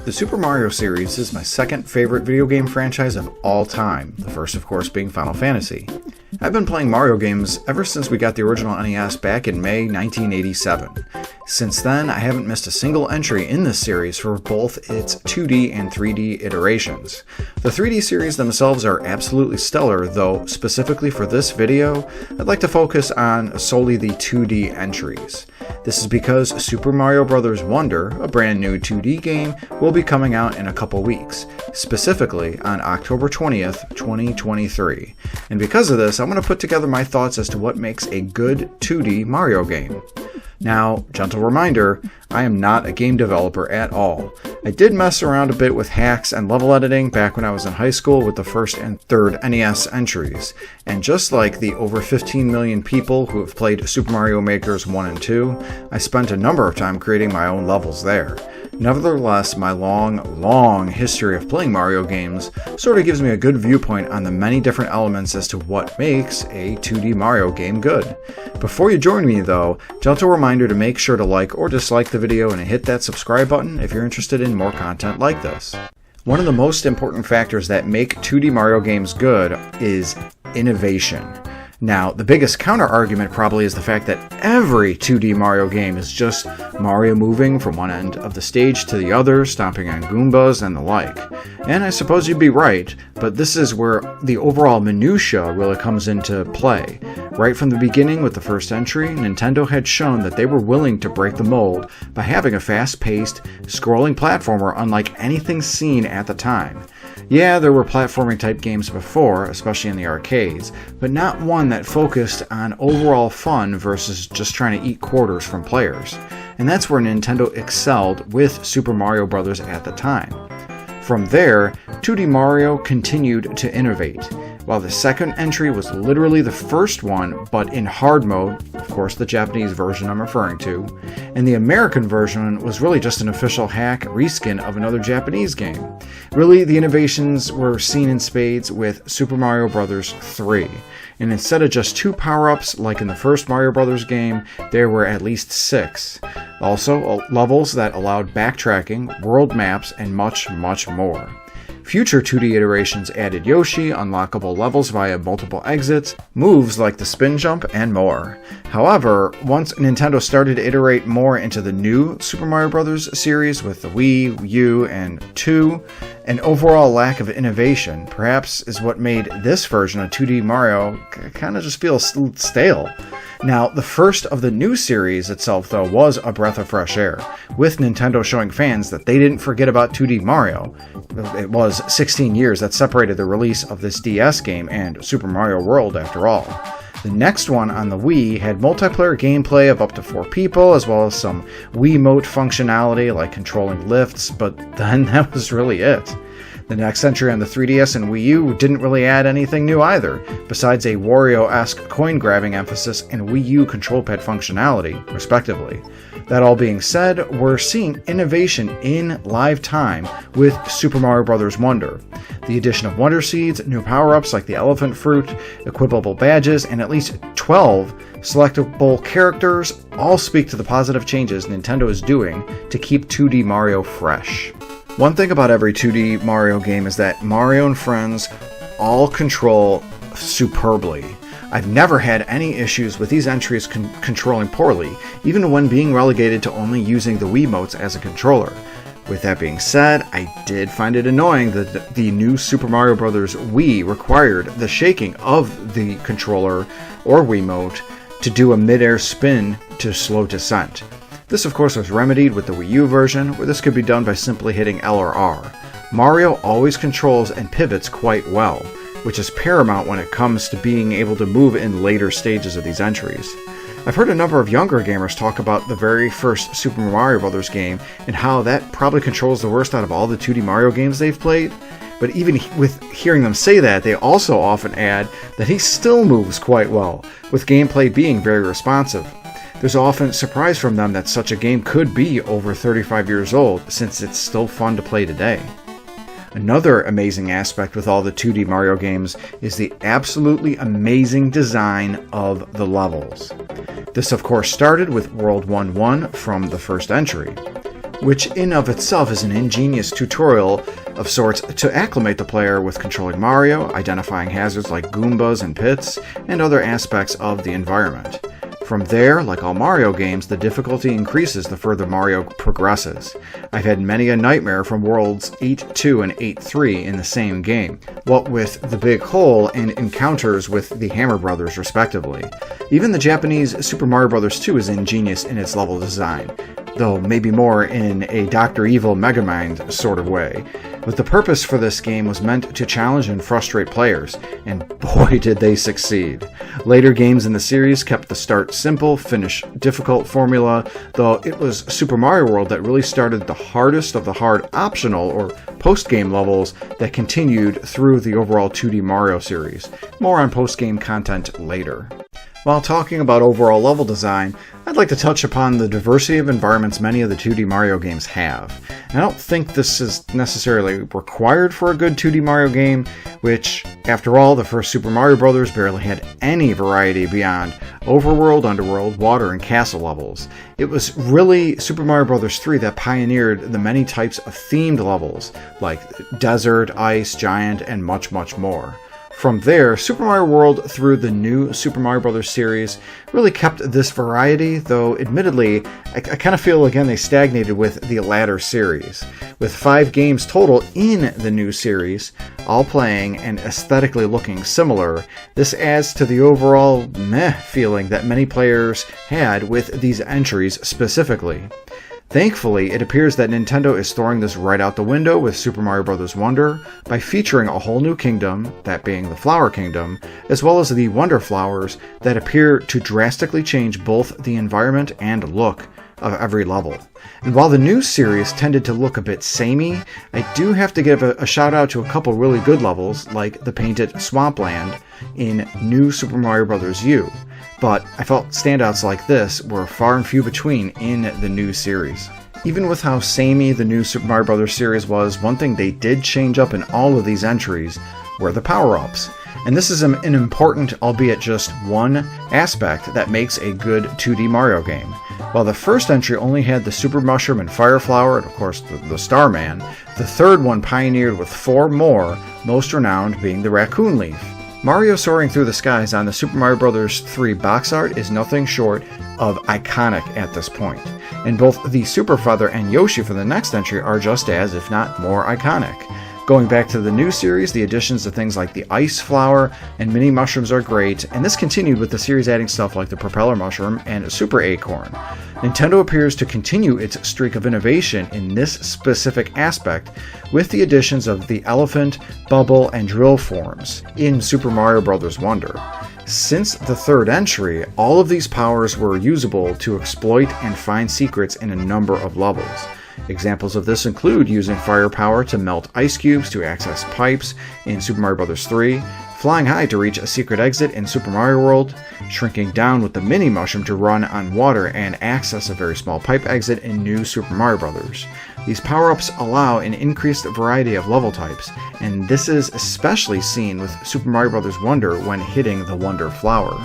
The Super Mario series is my second favorite video game franchise of all time, the first of course being Final Fantasy. I've been playing Mario games ever since we got the original NES back in May 1987. Since then, I haven't missed a single entry in this series for both its 2D and 3D iterations. The 3D series themselves are absolutely stellar, though specifically for this video, I'd like to focus on solely the 2D entries. This is because Super Mario Bros. Wonder, a brand new 2D game, will be coming out in a couple weeks, specifically on October 20th, 2023. And because of this, I'm going to put together my thoughts as to what makes a good 2D Mario game. Now, gentle reminder, I am not a game developer at all. I did mess around a bit with hacks and level editing back when I was in high school with the first and third NES entries, and just like the over 15 million people who have played Super Mario Makers 1 and 2, I spent a number of time creating my own levels there. Nevertheless, my long history of playing Mario games sort of gives me a good viewpoint on the many different elements as to what makes a 2D Mario game good. Before you join me though, gentle reminder to make sure to like or dislike the video and hit that subscribe button if you're interested in more content like this. One of the most important factors that make 2D Mario games good is innovation. Now, the biggest counter-argument probably is the fact that every 2D Mario game is just Mario moving from one end of the stage to the other, stomping on Goombas and the like. And I suppose you'd be right, but this is where the overall minutia really comes into play. Right from the beginning with the first entry, Nintendo had shown that they were willing to break the mold by having a fast-paced, scrolling platformer unlike anything seen at the time. Yeah, there were platforming type games before, especially in the arcades, but not one that focused on overall fun versus just trying to eat quarters from players. And that's where Nintendo excelled with Super Mario Bros. At the time. From there, 2D Mario continued to innovate. While the second entry was literally the first one, but in hard mode, of course the Japanese version I'm referring to, and the American version was really just an official hack reskin of another Japanese game. Really, the innovations were seen in spades with Super Mario Bros. 3. And instead of just 2 power-ups like in the first Mario Bros. Game, there were at least 6. Also, levels that allowed backtracking, world maps, and much more. Future 2D iterations added Yoshi, unlockable levels via multiple exits, moves like the spin jump, and more. However, once Nintendo started to iterate more into the new Super Mario Bros. Series with the Wii, U, and 2, an overall lack of innovation perhaps is what made this version of 2D Mario kind of just feel stale. Now, the first of the new series itself, though, was a breath of fresh air, with Nintendo showing fans that they didn't forget about 2D Mario. It was 16 years that separated the release of this DS game and Super Mario World, after all. The next one on the Wii had multiplayer gameplay of up to 4 people, as well as some Wiimote functionality like controlling lifts, but then that was really it. The next entry on the 3DS and Wii U didn't really add anything new either, besides a Wario-esque coin-grabbing emphasis and Wii U control pad functionality, respectively. That all being said, we're seeing innovation in live time with Super Mario Bros. Wonder. The addition of Wonder Seeds, new power-ups like the Elephant Fruit, equipable badges, and at least 12 selectable characters all speak to the positive changes Nintendo is doing to keep 2D Mario fresh. One thing about every 2D Mario game is that Mario and friends all control superbly. I've never had any issues with these entries controlling poorly, even when being relegated to only using the Wiimotes as a controller. With that being said, I did find it annoying that the new Super Mario Bros. Wii required the shaking of the controller or Wiimote to do a mid-air spin to slow descent. This of course was remedied with the Wii U version, where this could be done by simply hitting L or R. Mario always controls and pivots quite well, which is paramount when it comes to being able to move in later stages of these entries. I've heard a number of younger gamers talk about the very first Super Mario Bros. Game and how that probably controls the worst out of all the 2D Mario games they've played. But even with hearing them say that, they also often add that he still moves quite well, with gameplay being very responsive. There's often surprise from them that such a game could be over 35 years old, since it's still fun to play today. Another amazing aspect with all the 2D Mario games is the absolutely amazing design of the levels. This of course started with World 1-1 from the first entry. which in of itself is an ingenious tutorial of sorts to acclimate the player with controlling Mario, identifying hazards like Goombas and pits, and other aspects of the environment. From there, like all Mario games, the difficulty increases the further Mario progresses. I've had many a nightmare from Worlds 8-2 and 8-3 in the same game, what with the Big Hole and encounters with the Hammer Brothers respectively. Even the Japanese Super Mario Bros. 2 is ingenious in its level design, though maybe more in a Dr. Evil Megamind sort of way. But the purpose for this game was meant to challenge and frustrate players, and boy did they succeed. Later games in the series kept the start simple, finish difficult formula, though it was Super Mario World that really started the hardest of the hard optional or post-game levels that continued through the overall 2D Mario series. More on post-game content later. While talking about overall level design, I'd like to touch upon the diversity of environments many of the 2D Mario games have. And I don't think this is necessarily required for a good 2D Mario game, which, after all, the first Super Mario Bros. Barely had any variety beyond overworld, underworld, water, and castle levels. It was really Super Mario Bros. 3 that pioneered the many types of themed levels, like desert, ice, giant, and much, much more. From there, Super Mario World through the new Super Mario Bros. Series really kept this variety, though admittedly, I kind of feel again they stagnated with the latter series. With 5 games total in the new series, all playing and aesthetically looking similar, this adds to the overall meh feeling that many players had with these entries specifically. Thankfully, it appears that Nintendo is throwing this right out the window with Super Mario Bros. Wonder by featuring a whole new kingdom, that being the Flower Kingdom, as well as the Wonder Flowers that appear to drastically change both the environment and look of every level. And while the new series tended to look a bit samey, I do have to give a shout out to a couple really good levels, like the painted Swampland in New Super Mario Bros. U. But I felt standouts like this were far and few between in the new series. Even with how samey the new Super Mario Bros. Series was, one thing they did change up in all of these entries were the power-ups. And this is an important, albeit just one, aspect that makes a good 2D Mario game. While the first entry only had the Super Mushroom and Fire Flower, and of course the Starman, the third one pioneered with 4 more, most renowned being the Raccoon Leaf. Mario soaring through the skies on the Super Mario Bros. 3 box art is nothing short of iconic at this point, and both the Super Feather and Yoshi for the next entry are just as, if not more, iconic. Going back to the new series, the additions to things like the Ice Flower and Mini Mushrooms are great, and this continued with the series adding stuff like the Propeller Mushroom and Super Acorn. Nintendo appears to continue its streak of innovation in this specific aspect with the additions of the Elephant, Bubble, and Drill forms in Super Mario Bros. Wonder. Since the third entry, all of these powers were usable to exploit and find secrets in a number of levels. Examples of this include using fire power to melt ice cubes to access pipes in Super Mario Bros. 3, flying high to reach a secret exit in Super Mario World, shrinking down with the Mini Mushroom to run on water and access a very small pipe exit in New Super Mario Bros. These power-ups allow an increased variety of level types, and this is especially seen with Super Mario Bros. Wonder when hitting the Wonder Flower.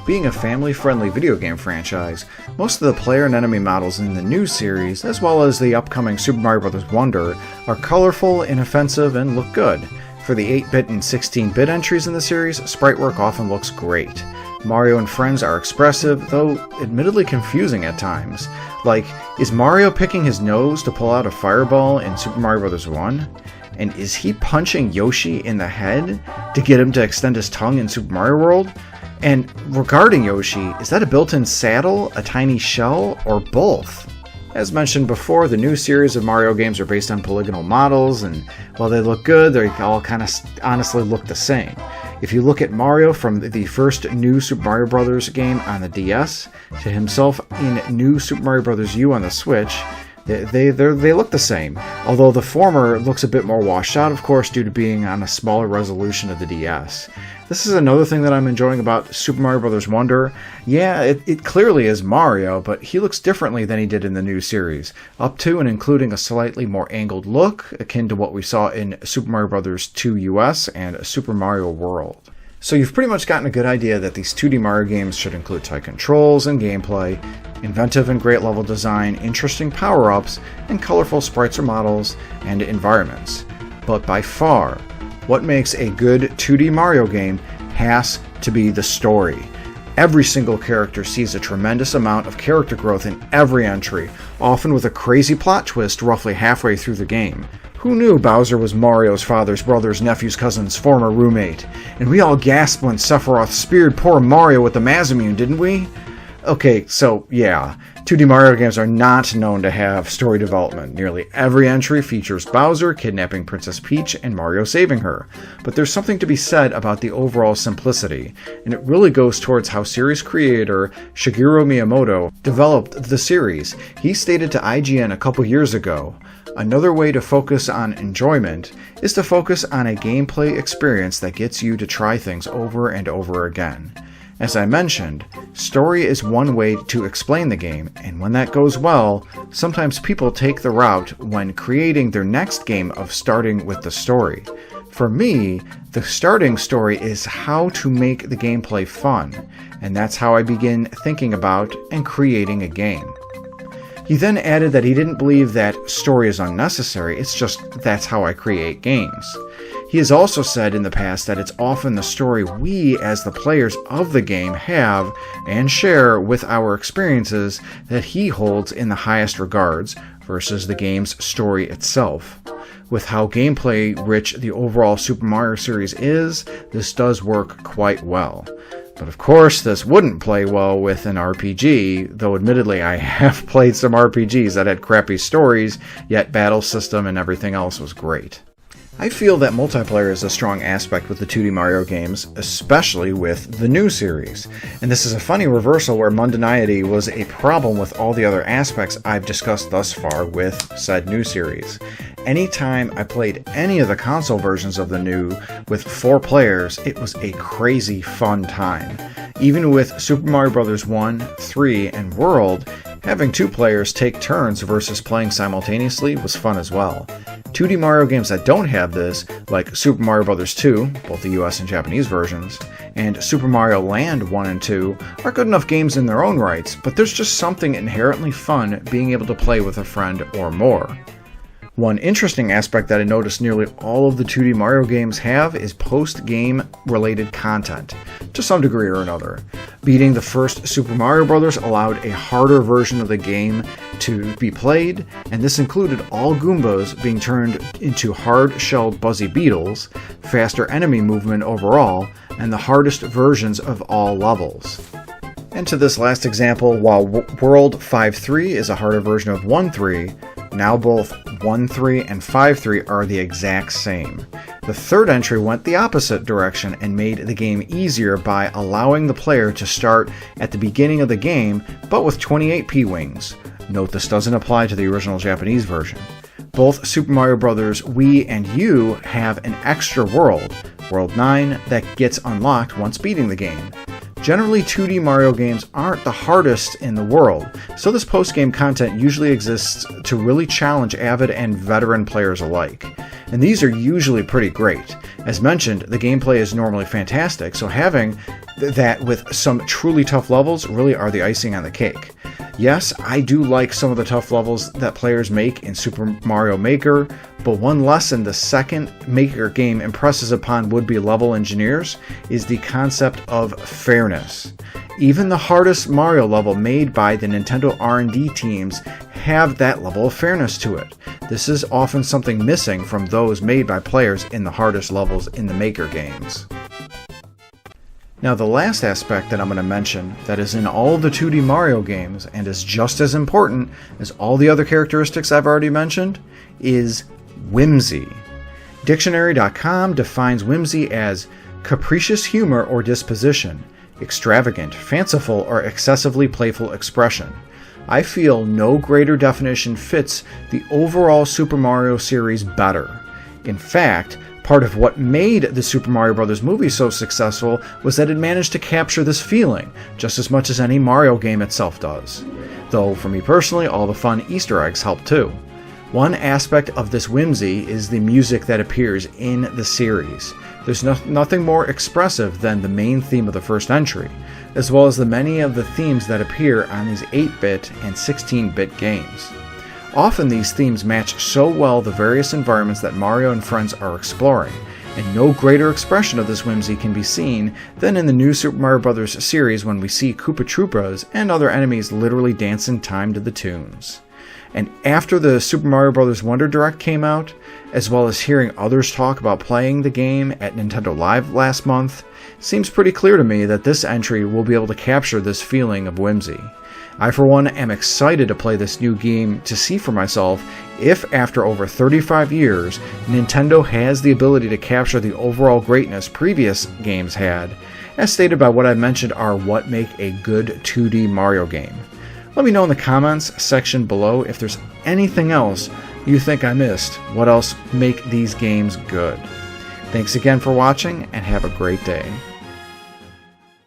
Being a family-friendly video game franchise, most of the player and enemy models in the new series, as well as the upcoming Super Mario Bros. Wonder, are colorful, inoffensive, and look good. For the 8-bit and 16-bit entries in the series, sprite work often looks great. Mario and friends are expressive, though admittedly confusing at times. Like, is Mario picking his nose to pull out a fireball in Super Mario Bros. 1? And is he punching Yoshi in the head to get him to extend his tongue in Super Mario World? And regarding Yoshi, is that a built-in saddle, a tiny shell, or both? As mentioned before, the new series of Mario games are based on polygonal models, and while they look good, they all kind of honestly look the same. If you look at Mario from the first new Super Mario Bros. Game on the DS to himself in New Super Mario Bros. U on the Switch, they look the same, although the former looks a bit more washed out, of course, due to being on a smaller resolution of the DS. This is another thing that I'm enjoying about Super Mario Bros. Wonder. Yeah, it clearly is Mario, but he looks differently than he did in the new series, up to and including a slightly more angled look, akin to what we saw in Super Mario Bros. 2 US and Super Mario World. So you've pretty much gotten a good idea that these 2D Mario games should include tight controls and gameplay, inventive and great level design, interesting power-ups, and colorful sprites or models and environments. But by far, what makes a good 2D Mario game has to be the story. Every single character sees a tremendous amount of character growth in every entry, often with a crazy plot twist roughly halfway through the game. Who knew Bowser was Mario's father's brother's nephew's cousin's former roommate? And we all gasped when Sephiroth speared poor Mario with the Mazamune, didn't we? Okay, so yeah, 2D Mario games are not known to have story development. Nearly every entry features Bowser kidnapping Princess Peach and Mario saving her. But there's something to be said about the overall simplicity, and it really goes towards how series creator Shigeru Miyamoto developed the series. He stated to IGN a couple years ago, "Another way to focus on enjoyment is to focus on a gameplay experience that gets you to try things over and over again." As I mentioned, story is one way to explain the game, and when that goes well, sometimes people take the route when creating their next game of starting with the story. For me, the starting story is how to make the gameplay fun, and that's how I begin thinking about and creating a game. He then added that he didn't believe that story is unnecessary, it's just that's how I create games. He has also said in the past that it's often the story we, as the players of the game, have and share with our experiences that he holds in the highest regards versus the game's story itself. With how gameplay-rich the overall Super Mario series is, this does work quite well. But of course, this wouldn't play well with an RPG, though admittedly I have played some RPGs that had crappy stories, yet battle system and everything else was great. I feel that multiplayer is a strong aspect with the 2D Mario games, especially with the new series. And this is a funny reversal where mundanity was a problem with all the other aspects I've discussed thus far with said new series. Anytime I played any of the console versions of the new with 4 players, it was a crazy fun time. Even with Super Mario Bros. 1, 3, and World, having 2 players take turns versus playing simultaneously was fun as well. 2D Mario games that don't have this, like Super Mario Bros. 2, both the US and Japanese versions, and Super Mario Land 1 and 2, are good enough games in their own rights, but there's just something inherently fun being able to play with a friend or more. One interesting aspect that I noticed nearly all of the 2D Mario games have is post-game related content, to some degree or another. Beating the first Super Mario Bros. Allowed a harder version of the game to be played, and this included all Goombas being turned into hard-shelled Buzzy Beetles, faster enemy movement overall, and the hardest versions of all levels. And to this last example, while World 5.3 is a harder version of 1.3, now both 1.3 and 5.3 are the exact same. The third entry went the opposite direction and made the game easier by allowing the player to start at the beginning of the game, but with 28p wings. Note this doesn't apply to the original Japanese version. Both Super Mario Bros. Wii and U have an extra world, World 9, that gets unlocked once beating the game. Generally, 2D Mario games aren't the hardest in the world, so this post-game content usually exists to really challenge avid and veteran players alike. And these are usually pretty great. As mentioned, the gameplay is normally fantastic, so having that with some truly tough levels really are the icing on the cake. Yes, I do like some of the tough levels that players make in Super Mario Maker, but one lesson the second Maker game impresses upon would-be level engineers is the concept of fairness. Even the hardest Mario level made by the Nintendo R&D teams have that level of fairness to it. This is often something missing from those made by players in the hardest levels in the Maker games. Now the last aspect that I'm going to mention that is in all the 2D Mario games and is just as important as all the other characteristics I've already mentioned is whimsy. Dictionary.com defines whimsy as capricious humor or disposition, extravagant, fanciful, or excessively playful expression. I feel no greater definition fits the overall Super Mario series better. In fact, part of what made the Super Mario Bros. Movie so successful was that it managed to capture this feeling just as much as any Mario game itself does. Though, for me personally, all the fun Easter eggs help too. One aspect of this Whimsy is the music that appears in the series. There's nothing more expressive than the main theme of the first entry, as well as the many of the themes that appear on these 8-bit and 16-bit games. Often these themes match so well the various environments that Mario and friends are exploring, and no greater expression of this whimsy can be seen than in the new Super Mario Bros. Series when we see Koopa Troopas and other enemies literally dance in time to the tunes. And after the Super Mario Bros. Wonder Direct came out, as well as hearing others talk about playing the game at Nintendo Live last month, it seems pretty clear to me that this entry will be able to capture this feeling of whimsy. I, for one, am excited to play this new game to see for myself if, after over 35 years, Nintendo has the ability to capture the overall greatness previous games had, as stated by what I mentioned are what make a good 2D Mario game. Let me know in the comments section below if there's anything else you think I missed. What else make these games good? Thanks again for watching, and have a great day.